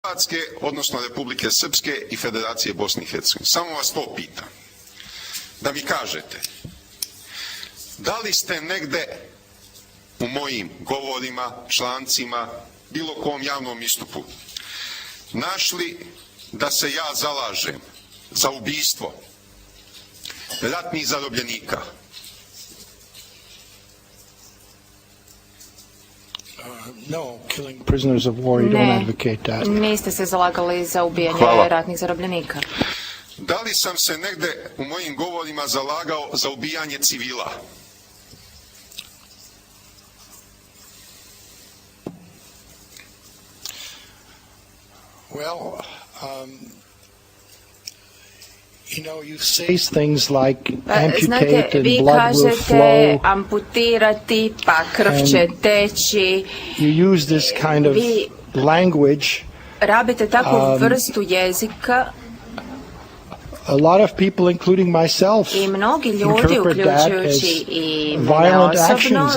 Hrvatske, odnosno Republike Srpske i Federacije Bosne i Hercegovine. Samo vas to pitam. Da mi kažete, da li ste negde u mojim govorima, člancima, bilo kom javnom istupu našli da se ja zalažem za ubijstvo ratnih zarobljenika? No, killing prisoners of war, you don't advocate that. Niste se zalagali za ubijanje ratnih zarobljenika. Da li sam se negde u mojim govorima zalagao za ubijanje civila? Well, you know, you say things like amputate and blood will flow. Amputirati, pa krv će teći. You use this kind of language. Rabite takvu vrstu jezika. A lot of people, including myself, I mnogi ljudi, uključujući i mene osobno,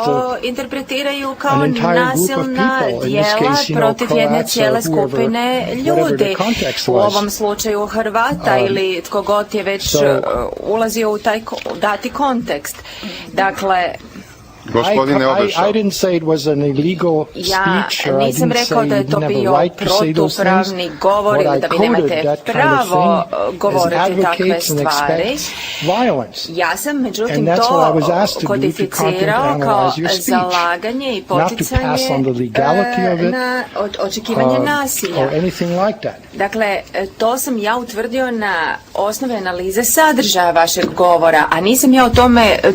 to interpretiraju kao nasilna djela protiv jedne cijele skupine ljudi. U ovom slučaju Hrvata ili tko god je već ulazio u taj dati kontekst. Dakle, Gospodine Obešal, ja nisam rekao da je to bio protupravni govor ili da vi nemate pravo govoriti takve stvari. Ja sam međutim to kodificirao kao zalaganje i poticanje na očekivanje nasilja. Dakle, to sam ja utvrdio na osnovi analize sadržaja vašeg govora, a nisam ja o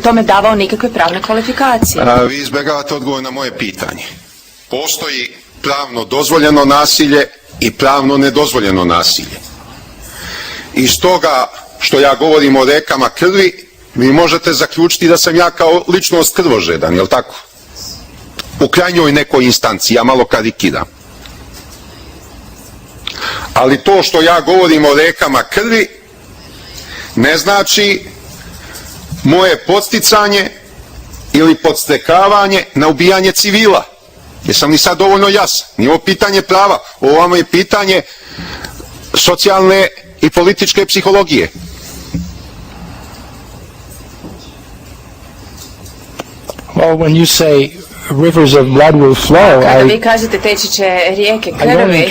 tome davao nikakve pravne kvalifikacije. Vi izbjegavate odgovor na moje pitanje. Postoji pravno dozvoljeno nasilje i pravno nedozvoljeno nasilje. Iz toga što ja govorim o rekama krvi, vi možete zaključiti da sam ja kao ličnost krvožedan, jel tako? U krajnjoj nekoj instanciji, ja malo karikiram. Ali to što ja govorim o rekama krvi ne znači moje podsticanje ili podstekavanje na ubijanje civila. Jesam li sad dovoljno jasan? Nije ovo pitanje prava, ovo je pitanje socijalne i političke psihologije. Well, when you say rivers of blood will flow, kada vi kažete teći će rijeke krvi,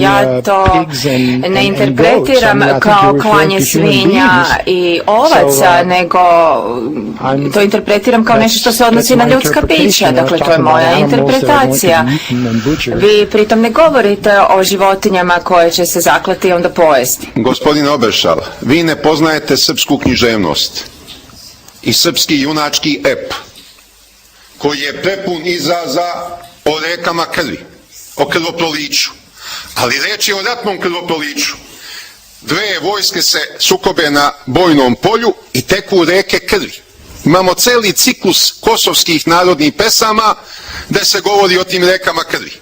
ja to ne interpretiram kao klanje svinja i ovaca, nego to interpretiram kao nešto što se odnosi na ljudska bića. Dakle, to je moja interpretacija. Vi pritom ne govorite o životinjama koje će se zaklati i onda pojesti. Gospodine Obešal, vi ne poznajete srpsku književnost i srpski junački ep, koji je prepun izraza o rekama krvi, o krvoproliću. Ali reč je o ratnom krvoproliću. Dve vojske se sukobe na bojnom polju i teku reke krvi. Imamo celi ciklus kosovskih narodnih pesama gde se govori o tim rekama krvi.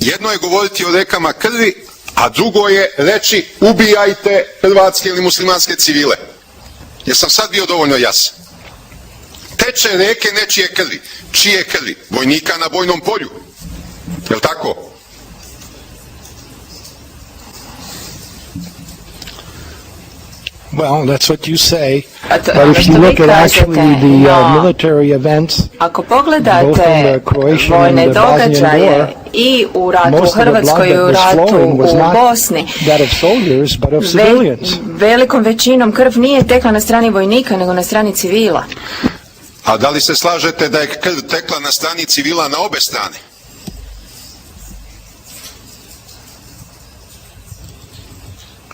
Jedno je govoriti o rekama krvi, a drugo je reći ubijajte hrvatske ili muslimanske civile. Jesam sad bio dovoljno jasan? Teče reke nečije krvi. Čije krvi? Vojnika na bojnom polju. Jel' tako? Well, that's what you say. But if you look at actually the military events, ako pogledate vojne događaje i u ratu u Hrvatskoj i u ratu u Bosni, velikom većinom krv nije tekla na strani vojnika, nego na strani civila. A da li se slažete da je krv tekla na strani civila na obe strane?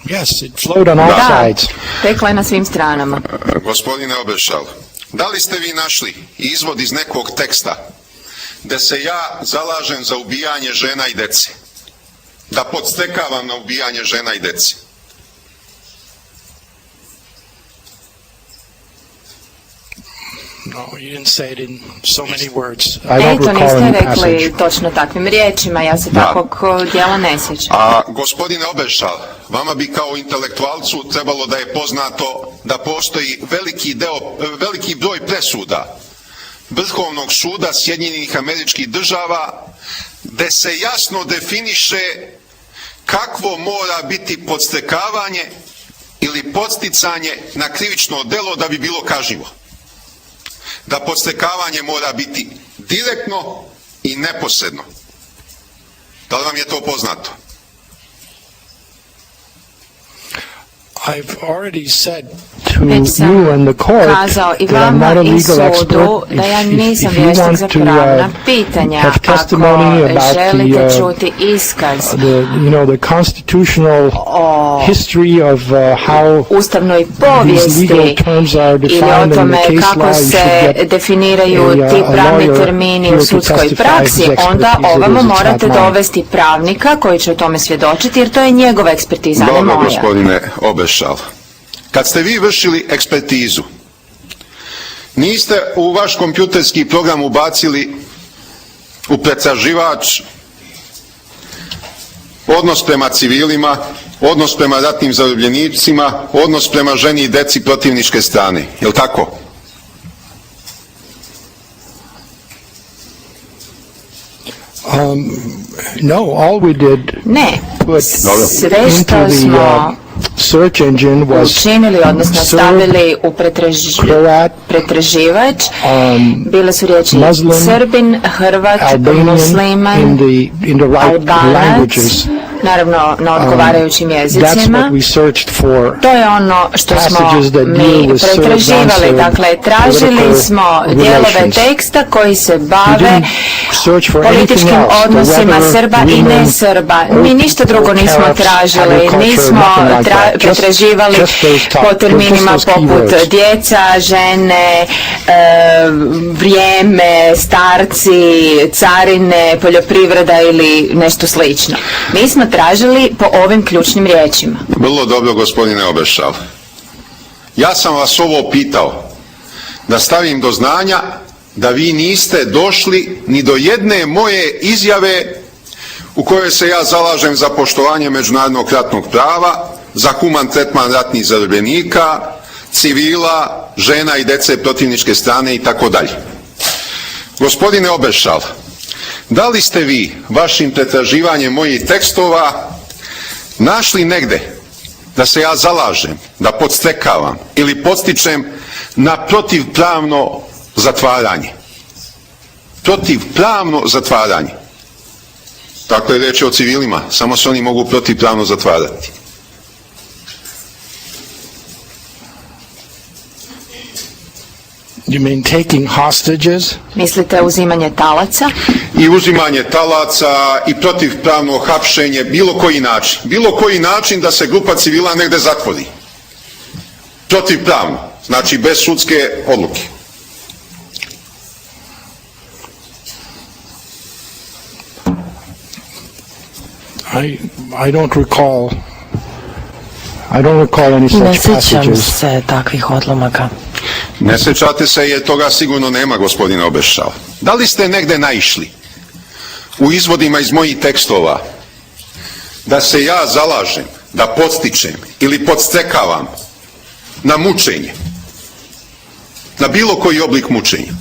Yes, it flowed on all sides. Tekla je na svim stranama. Gospodine Obešal, da li ste vi našli izvod iz nekog teksta da se ja zalažem za ubijanje žena i dece? Da podstekavam na ubijanje žena i dece? No, you didn't say it in so many words. To niste rekli točno takvim riječima, ja se takvog djela ne sjećam. A gospodine Obešal, vama bi kao intelektualcu trebalo da je poznato da postoji veliki broj presuda Vrhovnog suda Sjedinjenih Američkih Država gde se jasno definiše kakvo mora biti podstekavanje ili podsticanje na krivično delo da bi bilo kažnjivo. Da podstekavanje mora biti direktno i neposredno. Da li vam je to poznato? I've already said to you and the court that I'm not a legal expert. If you want to have testimony about the constitutional history of how these legal terms are defined in the case law, you should get definiraju ti pravni termini u sudskoj praksi, onda ovamo morate dovesti pravnika koji će o tome svjedočiti, jer to je njegova ekspertiza, ne moja. Dobro, gospodine Obešal. Kad ste vi vršili ekspertizu, niste u vaš kompjuterski program ubacili u pretraživač odnos prema civilima, odnos prema ratnim zarobljenicima, odnos prema ženi i deci protivničke strane. Je li tako? No, all we did sve što smo search engine was učinili, odnosno stavili u pretraživač, bile su riječi Srbin, Hrvat, musliman, Albanac, naravno na odgovarajućim jezicima. To je ono što smo mi pretraživali. Dakle, tražili smo dijelove teksta koji se bave političkim odnosima Srba i ne Srba. Mi ništa drugo nismo tražili, nismo pretraživali po terminima poput djeca, žene, vrijeme, starci, carine, poljoprivreda ili nešto slično. Mi smo tražili po ovim ključnim riječima. Vrlo dobro, gospodine Obešal. Ja sam vas ovo pitao da stavim do znanja da vi niste došli ni do jedne moje izjave u kojoj se ja zalažem za poštovanje međunarodnog ratnog prava, za human tretman ratnih zarobljenika, civila, žena i dece protivničke strane i tako dalje. Gospodine Obešal, da li ste vi vašim pretraživanjem mojih tekstova našli negde da se ja zalažem, da podstrekavam ili podstičem na protivpravno zatvaranje? Protivpravno zatvaranje. Dakle, reč je o civilima, samo se oni mogu protivpravno zatvarati. You mean taking hostages? Mislite uzimanje talaca? I uzimanje talaca i protivpravno hapšenje, bilo koji način. Bilo koji način da se grupa civila negde zatvori. Protivpravno, znači bez sudske odluke. I don't recall any such passages. Ne sjećam se takvih odlomaka. Ne sjećate se jer toga sigurno nema, gospodine Obešal. Da li ste negde naišli u izvodima iz mojih tekstova da se ja zalažem, da podstičem ili podstrekavam na mučenje, na bilo koji oblik mučenja?